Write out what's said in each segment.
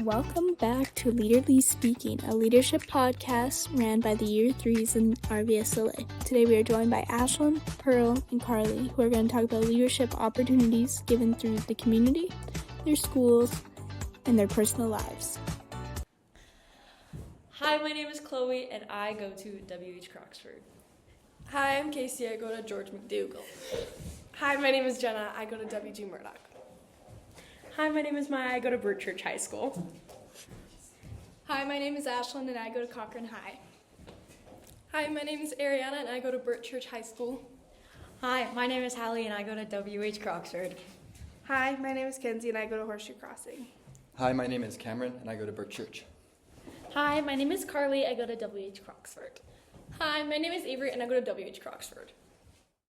Welcome back to Lead-erally Speaking, a leadership podcast ran by the Year 3s in RVSLA. Today we are joined by Ashlyn, Pearl, and Carly, who are going to talk about leadership opportunities given through the community, their schools, and their personal lives. Hi, my name is Chloe, and I go to W.H. Croxford. Hi, I'm Casey. I go to George McDougall. Hi, my name is Jenna. I go to W.G. Murdoch. Hi, my name is Maya. I go to Burt Church High School. Hi, my name is Ashlyn, and I go to Cochrane High. Hi, my name is Ariana, and I go to Burt Church High School. Hi, my name is Hallie, and I go to W.H. Croxford. Hi, my name is Kenzie, and I go to Horseshoe Crossing. Hi, my name is Cameron, and I go to Burt Church. Hi, my name is Carly. I go to W.H. Croxford. Hi, my name is Avery, and I go to W.H. Croxford.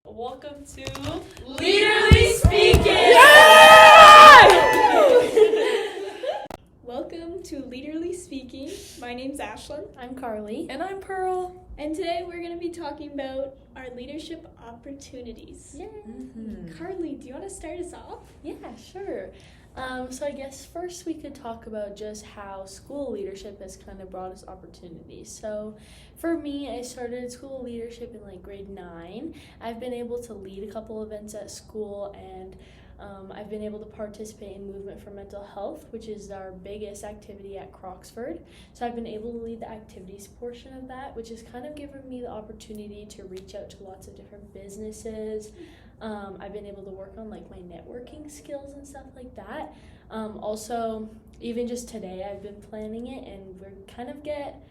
Welcome to Lead-erally Speaking! Welcome to Lead-erally Speaking. My name's Ashlyn. I'm Carly. And I'm Pearl. And today we're going to be talking about our leadership opportunities. Yay! Carly, do you want to start us off? Yeah, sure. So I guess first we could talk about just how school leadership has kind of brought us opportunities. So for me, I started school leadership in grade 9. I've been able to lead a couple events at school, and I've been able to participate in Movement for Mental Health, which is our biggest activity at Croxford. So I've been able to lead the activities portion of that, which has kind of given me the opportunity to reach out to lots of different businesses. I've been able to work on my networking skills and stuff like that. Also, even just today, I've been planning it, and we're kind of get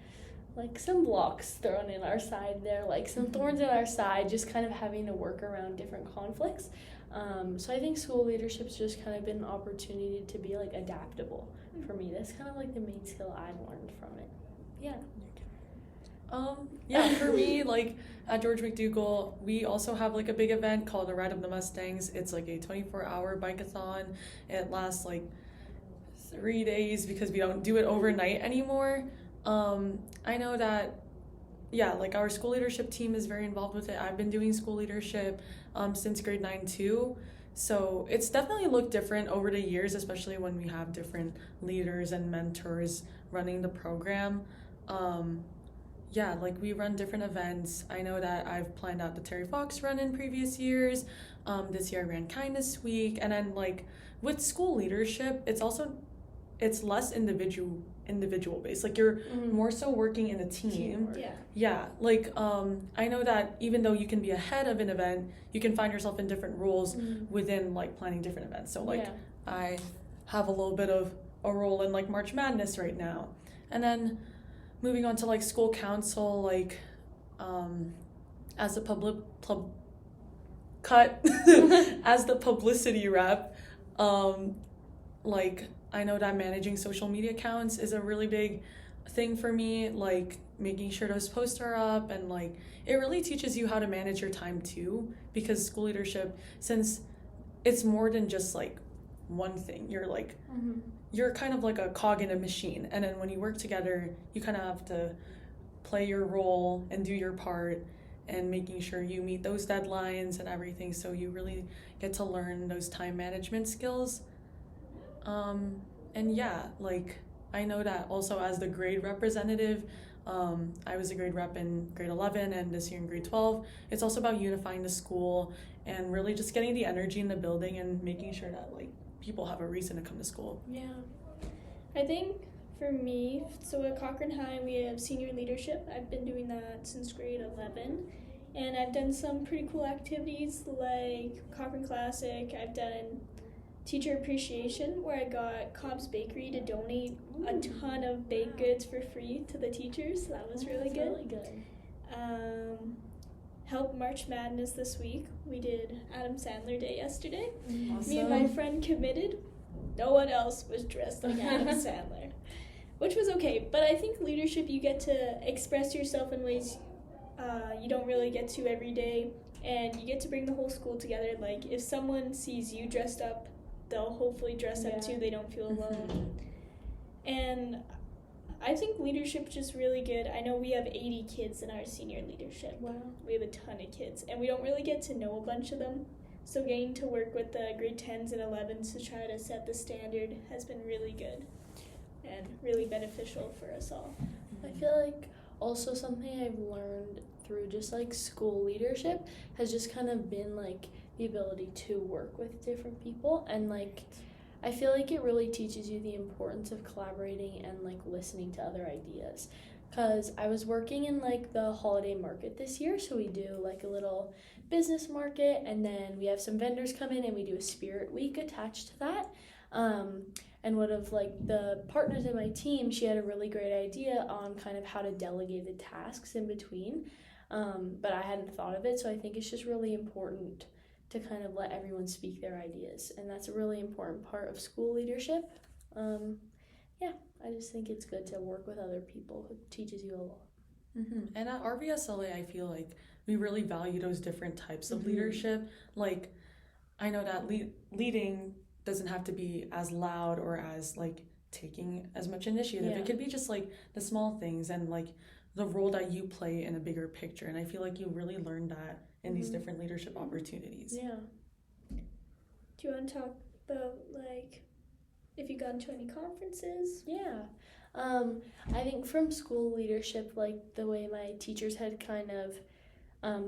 some blocks thrown in our side there, some thorns in our side, just kind of having to work around different conflicts. So I think school leadership's just kind of been an opportunity to be adaptable for me. That's kind of the main skill I've learned from it. Yeah. For me, at George McDougall, we also have a big event called the Ride of the Mustangs. It's a 24-hour bike-a-thon. It lasts 3 days because we don't do it overnight anymore. I know that, our school leadership team is very involved with it. I've been doing school leadership since grade 9 too. So it's definitely looked different over the years, especially when we have different leaders and mentors running the program. We run different events. I know that I've planned out the Terry Fox run in previous years. This year I ran Kindness Week. And then with school leadership, it's less individual based. You're more so working in a team. Teamwork. Yeah. I know that even though you can be ahead of an event, you can find yourself in different roles within planning different events. So I have a little bit of a role in March Madness right now. And then moving on to school council, as a as the publicity rep, I know that managing social media accounts is a really big thing for me, making sure those posts are up, and it really teaches you how to manage your time too, because school leadership, since it's more than just one thing, you're kind of a cog in a machine, and then when you work together, you kind of have to play your role and do your part, and making sure you meet those deadlines and everything, so you really get to learn those time management skills. I know that also as the grade representative, I was a grade rep in grade 11 and this year in grade 12. It's also about unifying the school and really just getting the energy in the building and making sure that people have a reason to come to school. Yeah. I think for me, so at Cochrane High, we have senior leadership. I've been doing that since grade 11. And I've done some pretty cool activities like Cochrane Classic. I've done teacher appreciation, where I got Cobb's Bakery to donate a ton of baked goods for free to the teachers. So that was really good. Really good. Helped March Madness this week. We did Adam Sandler Day yesterday. Awesome. Me and my friend committed. No one else was dressed like Adam Sandler, which was okay. But I think leadership, you get to express yourself in ways you don't really get to every day, and you get to bring the whole school together. If someone sees you dressed up, they'll hopefully dress up too. They don't feel alone. And I think leadership's just really good. I know we have 80 kids in our senior leadership. Wow. We have a ton of kids, and we don't really get to know a bunch of them. So getting to work with the grade 10s and 11s to try to set the standard has been really good. and really beneficial for us all. I feel like also something I've learned through just like school leadership has just kind of been like the ability to work with different people, and like I feel like it really teaches you the importance of collaborating and like listening to other ideas. Cause I was working in like the holiday market this year, so we do like a little business market, and then we have some vendors come in and we do a spirit week attached to that. And one of like the partners in my team, she had a really great idea on kind of how to delegate the tasks in between, but I hadn't thought of it, so I think it's just really important to kind of let everyone speak their ideas, and that's a really important part of school leadership. I just think it's good to work with other people. It teaches you a lot. And at RVSLA, I feel like we really value those different types of leadership. Like, I know that leading doesn't have to be as loud or as like taking as much initiative. Yeah. It could be just like the small things and like the role that you play in a bigger picture. And I feel like you really learn that in these different leadership opportunities. Yeah. Do you want to talk about like if you got into any conferences? Yeah. I think from school leadership, like the way my teachers had kind of,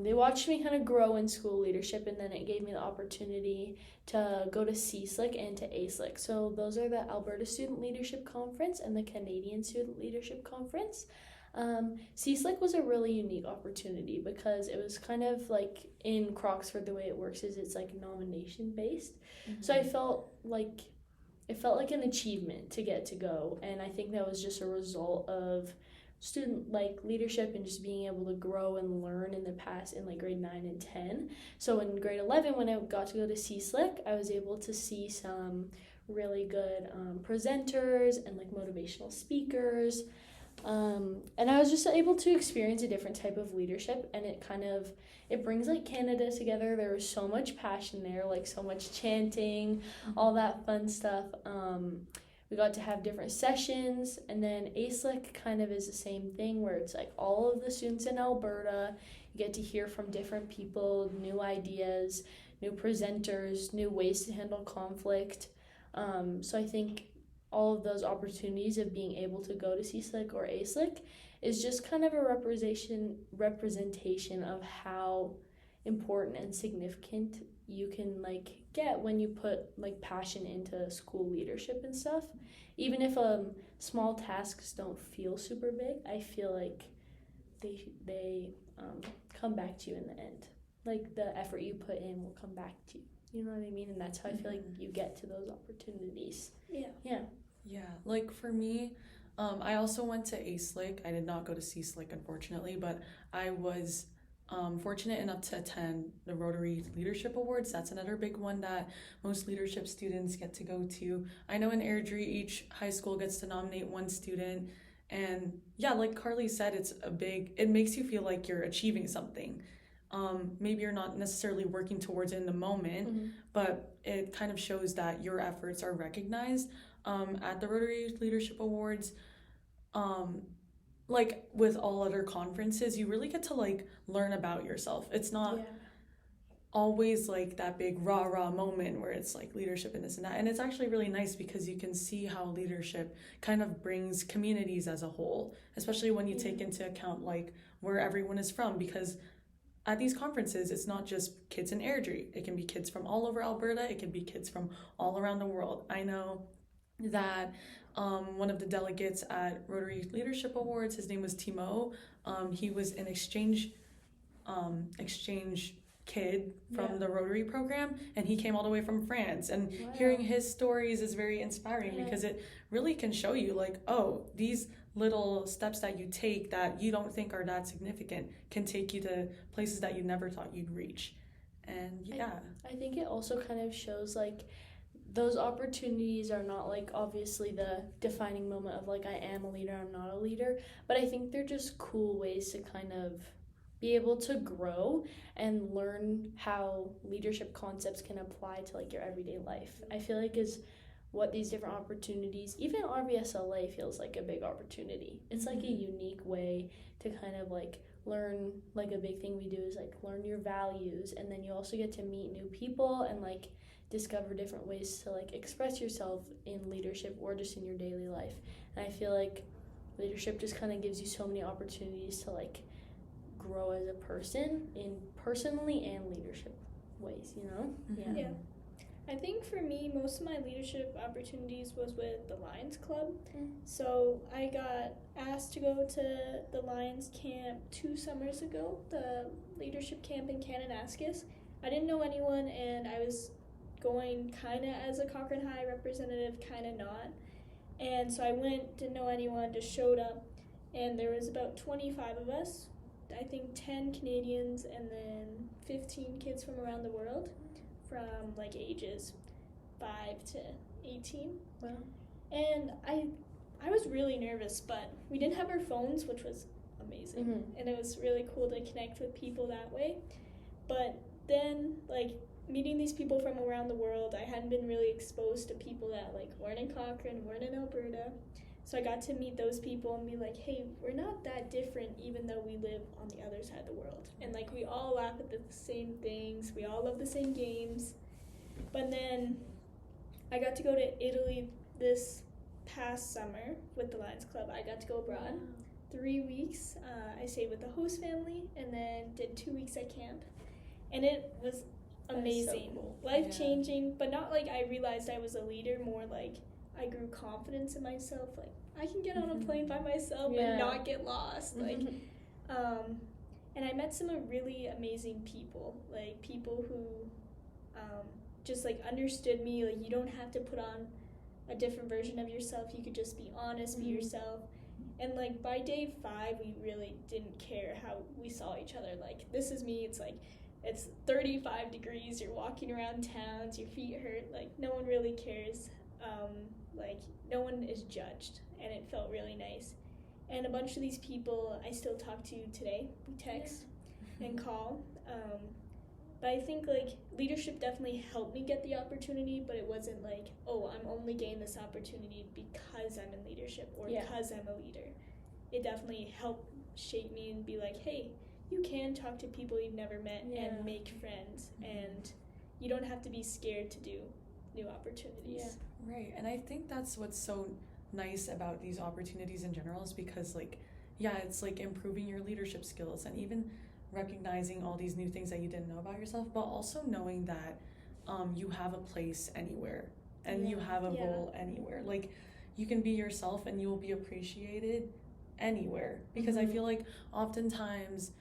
they watched me kind of grow in school leadership, and then it gave me the opportunity to go to CSLIC and to ASLIC. So those are the Alberta Student Leadership Conference and the Canadian Student Leadership Conference. CSLIC was a really unique opportunity because it was kind of like in Croxford, the way it works is it's like nomination based. So I felt like it felt like an achievement to get to go, and I think that was just a result of student like leadership and just being able to grow and learn in the past in like grade 9 and 10. So in grade 11, when I got to go to CSLIC, I was able to see some really good presenters and like motivational speakers, and I was just able to experience a different type of leadership, and it brings like Canada together. There was so much passion there, like so much chanting, all that fun stuff. We got to have different sessions, and then ASLIC kind of is the same thing where it's like all of the students in Alberta, you get to hear from different people, new ideas, new presenters, new ways to handle conflict. So I think all of those opportunities of being able to go to CSLIC or ASLIC is just kind of a representation of how important and significant you can like get when you put like passion into school leadership and stuff. Even if small tasks don't feel super big, I feel like they come back to you in the end. Like the effort you put in will come back to you. You know what I mean? And that's how I feel like you get to those opportunities. Yeah, like for me, I also went to ASLIC. I did not go to CSLIC, unfortunately, but I was fortunate enough to attend the Rotary Leadership Awards. That's another big one that most leadership students get to go to. I know in Airdrie, each high school gets to nominate one student. And yeah, like Carly said, it makes you feel like you're achieving something. Maybe you're not necessarily working towards it in the moment, but it kind of shows that your efforts are recognized. At the Rotary Leadership Awards, like with all other conferences, you really get to like learn about yourself. It's not always like that big rah-rah moment where it's like leadership and this and that. And it's actually really nice because you can see how leadership kind of brings communities as a whole, especially when you take into account like where everyone is from, because at these conferences, it's not just kids in Airdrie. It can be kids from all over Alberta. It can be kids from all around the world. I know that one of the delegates at Rotary Leadership Awards, his name was Timo. He was an exchange kid from the Rotary program, and he came all the way from France. And hearing his stories is very inspiring because it really can show you like, oh, these little steps that you take that you don't think are that significant can take you to places that you never thought you'd reach. And I think it also kind of shows like those opportunities are not like obviously the defining moment of like I am a leader, I'm not a leader, but I think they're just cool ways to kind of be able to grow and learn how leadership concepts can apply to like your everyday life. I feel like is what these different opportunities, even RVSLA feels like a big opportunity. It's like a unique way to kind of like learn, like a big thing we do is like learn your values, and then you also get to meet new people and like discover different ways to like express yourself in leadership or just in your daily life. And I feel like leadership just kind of gives you so many opportunities to like grow as a person in personally and leadership ways, you know? Yeah. I think for me, most of my leadership opportunities was with the Lions Club. So I got asked to go to the Lions camp 2 summers ago, the leadership camp in Kananaskis. I didn't know anyone, and I was going kind of as a Cochrane High representative, kind of not. And so I went, didn't know anyone, just showed up, and there was about 25 of us. I think 10 Canadians and then 15 kids from around the world, from like ages 5 to 18. Wow. And I was really nervous, but we didn't have our phones, which was amazing. And it was really cool to connect with people that way. But then, like, meeting these people from around the world, I hadn't been really exposed to people that like weren't in Cochrane, weren't in Alberta. So I got to meet those people and be like, hey, we're not that different even though we live on the other side of the world. And like we all laugh at the same things, we all love the same games. But then I got to go to Italy this past summer with the Lions Club. I got to go abroad 3 weeks. I stayed with the host family and then did 2 weeks at camp. And it was amazing, so cool. Life-changing, but not like I realized I was a leader, more like I grew confidence in myself, like I can get on a plane by myself and not get lost, like and I met some really amazing people, like people who just like understood me, like you don't have to put on a different version of yourself, you could just be honest, be yourself. And like by day 5 we really didn't care how we saw each other, like this is me, it's like it's 35 degrees, you're walking around towns, your feet hurt, like no one really cares. Like no one is judged, and it felt really nice. And a bunch of these people I still talk to today. We text and call. But I think like leadership definitely helped me get the opportunity, but it wasn't like, oh, I'm only getting this opportunity because I'm in leadership or because I'm a leader. It definitely helped shape me and be like, hey, you can talk to people you've never met and make friends, and you don't have to be scared to do new opportunities. Right, and I think that's what's so nice about these opportunities in general is because like, it's like improving your leadership skills and even recognizing all these new things that you didn't know about yourself, but also knowing that you have a place anywhere and you have a role anywhere. Like you can be yourself and you will be appreciated anywhere, because I feel like oftentimes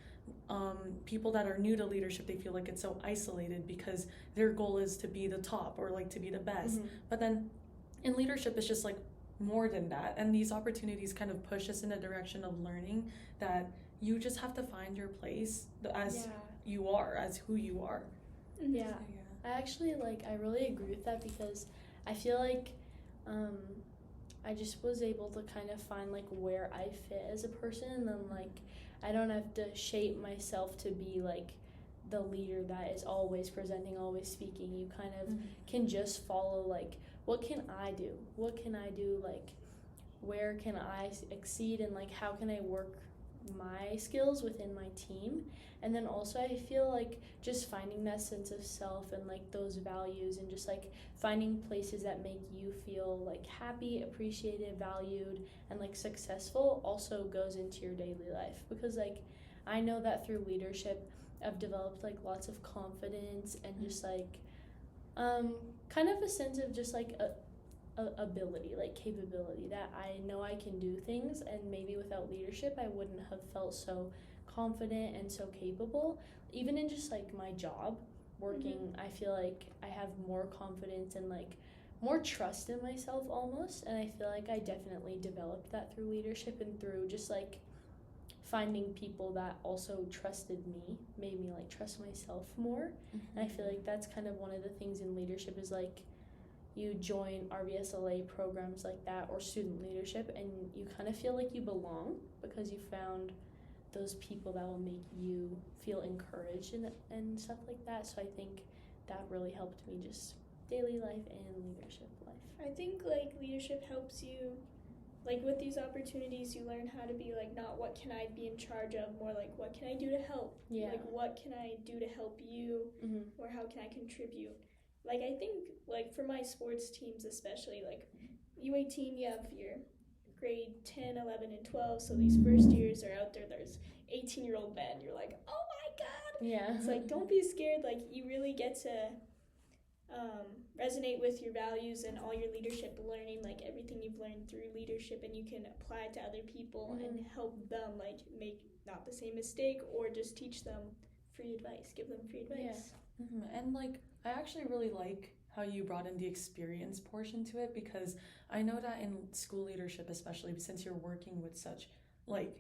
people that are new to leadership, they feel like it's so isolated because their goal is to be the top or like to be the best. But then in leadership, it's just like more than that. And these opportunities kind of push us in a direction of learning that you just have to find your place as you are, as who you are. Yeah. I actually I really agree with that, because I feel like I just was able to kind of find like where I fit as a person, and then like I don't have to shape myself to be like the leader that is always presenting, always speaking. You kind of can just follow like, what can I do? What can I do? Like, where can I exceed, and like how can I work my skills within my team? And then also I feel like just finding that sense of self and like those values, and just like finding places that make you feel like happy, appreciated, valued, and like successful also goes into your daily life. Because like I know that through leadership I've developed like lots of confidence and just like kind of a sense of just like a ability, like capability, that I know I can do things, and maybe without leadership I wouldn't have felt so confident and so capable. Even in just like my job working, I feel like I have more confidence and like more trust in myself almost, and I feel like I definitely developed that through leadership, and through just like finding people that also trusted me made me like trust myself more. And I feel like that's kind of one of the things in leadership is like you join RVSLA programs like that or student leadership, and you kind of feel like you belong because you found those people that will make you feel encouraged and stuff like that. So I think that really helped me just daily life and leadership life. I think like leadership helps you, like with these opportunities you learn how to be like, not what can I be in charge of, more like what can I do to help, like what can I do to help you, or how can I contribute. like I think like for my sports teams especially, like U18 you have your grade 10, 11, and 12, so these first years are out there, there's 18-year-old men, you're like, oh my god. Yeah. It's like, don't be scared, like you really get to resonate with your values and all your leadership learning, like everything you've learned through leadership, and you can apply it to other people and help them like make not the same mistake, or just teach them free advice, give them free advice. And like I actually really like how you brought in the experience portion to it, because I know that in school leadership, especially since you're working with such like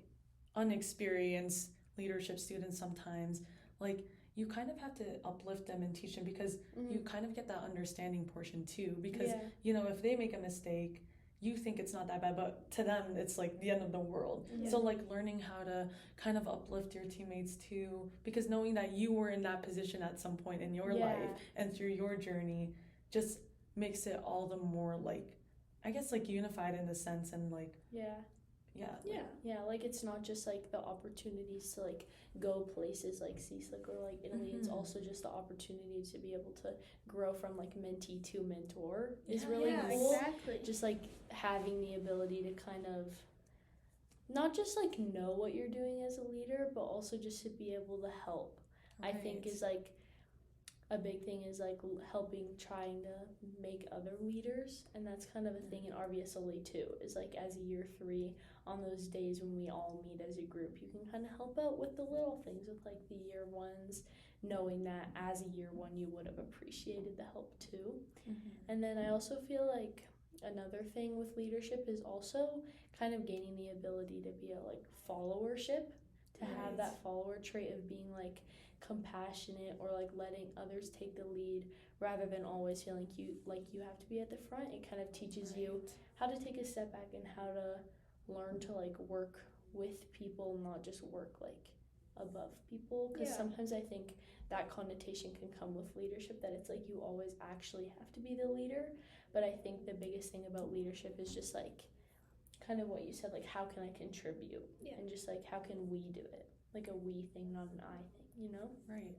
unexperienced leadership students sometimes, like you kind of have to uplift them and teach them, because you kind of get that understanding portion too, because you know, if they make a mistake, you think it's not that bad, but to them it's like the end of the world. So like learning how to kind of uplift your teammates too, because knowing that you were in that position at some point in your life and through your journey just makes it all the more like, I guess, like unified in the sense, and like like it's not just like the opportunities to like go places like CSLIC or like Italy. It's also just the opportunity to be able to grow from like mentee to mentor is really cool. Exactly. Just like having the ability to kind of not just like know what you're doing as a leader, but also just to be able to help. I think is like a big thing is like helping, trying to make other leaders, and that's kind of a thing in RVSLA too, is like as a year 3, on those days when we all meet as a group, you can kind of help out with the little things with like the year 1s, knowing that as a year 1 you would have appreciated the help too. And then I also feel like another thing with leadership is also kind of gaining the ability to be a like followership, to have that follower trait of being like compassionate, or like letting others take the lead rather than always feeling you have to be at the front. It kind of teaches you how to take a step back and how to learn to like work with people, not just work like above people, because sometimes I think that connotation can come with leadership, that it's like you always actually have to be the leader. But I think the biggest thing about leadership is just like kind of what you said, like how can I contribute, and just like how can we do it, like a we thing, not an I thing, you know?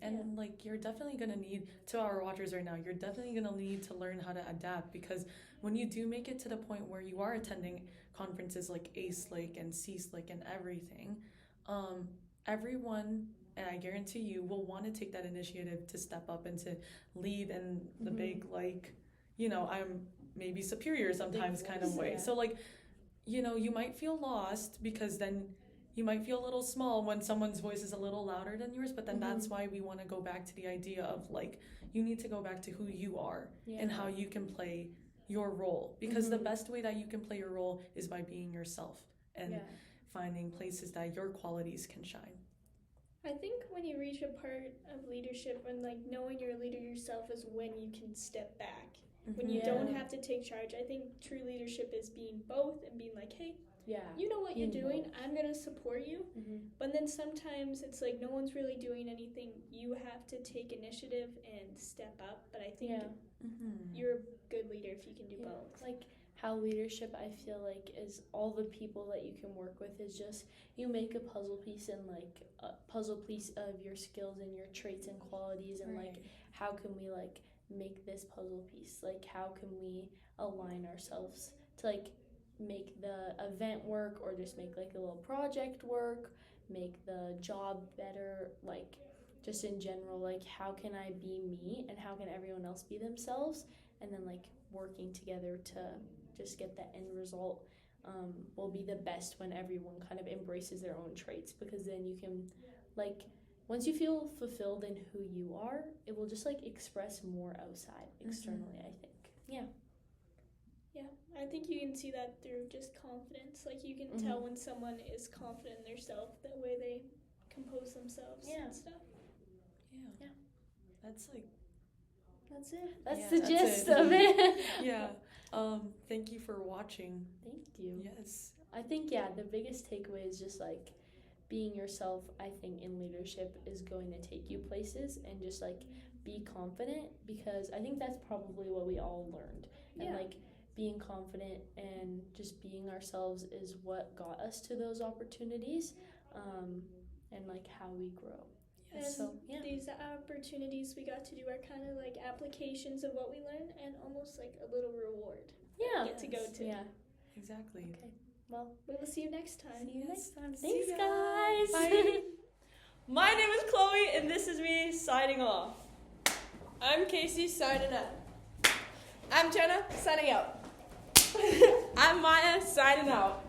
And like you're definitely gonna need, to our watchers right now, you're definitely gonna need to learn how to adapt, because when you do make it to the point where you are attending conferences like ACE-LIC and CSLIC and everything, everyone, and I guarantee you, will want to take that initiative to step up and to lead in the big, like, you know, I'm maybe superior sometimes kind of way. So like, you know, you might feel lost, because then you might feel a little small when someone's voice is a little louder than yours, but then that's why we want to go back to the idea of like, you need to go back to who you are and how you can play your role, because the best way that you can play your role is by being yourself and finding places that your qualities can shine. I think when you reach a part of leadership, when like knowing you're a leader yourself, is when you can step back. When you don't have to take charge. I think true leadership is being both, and being like, hey, you know what you're doing, I'm going to support you. But then sometimes it's like no one's really doing anything. You have to take initiative and step up. But I think you're a good leader if you can do both. Like how leadership, I feel like, is all the people that you can work with, is just you make a puzzle piece, and like a puzzle piece of your skills and your traits and qualities, and like how can we like make this puzzle piece, like how can we align ourselves to like make the event work, or just make like a little project work, make the job better, like just in general, like how can I be me and how can everyone else be themselves, and then like working together to just get the end result will be the best when everyone kind of embraces their own traits, because then you can like, once you feel fulfilled in who you are, it will just like express more outside externally, I think. Yeah, I think you can see that through just confidence. Like you can tell when someone is confident in their self, the way they compose themselves and stuff. Yeah. That's it. That's the gist of it. Thank you for watching. Thank you. Yes. I think the biggest takeaway is just like being yourself. I think in leadership is going to take you places, and just like be confident, because I think that's probably what we all learned. And like being confident and just being ourselves is what got us to those opportunities, and like how we grow. And so, yeah. these opportunities we got to do are kind of like applications of what we learned and almost like a little reward Yeah. we get to go to. Yeah. Exactly. Okay. Well, We will see you next time. see you next time. See Thanks, ya. guys. Bye. My name is Chloe, and this is me signing off. I'm Casey, signing out. I'm Jenna, signing out. I'm Maya, signing out.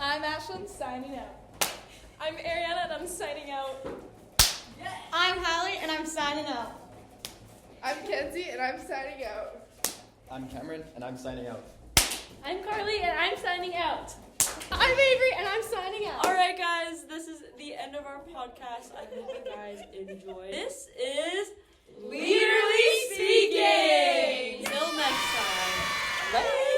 I'm Ashlyn, signing out. I'm Ariana, and I'm signing out. I'm Hallie, and I'm signing out. I'm Kenzie, and I'm signing out. I'm Cameron, and I'm signing out. I'm Carly, and I'm signing out. I'm Avery, and I'm signing out. All right, guys, this is the end of our podcast. I hope you guys enjoyed. This is Lead-erally Speaking. Till next time. Bye.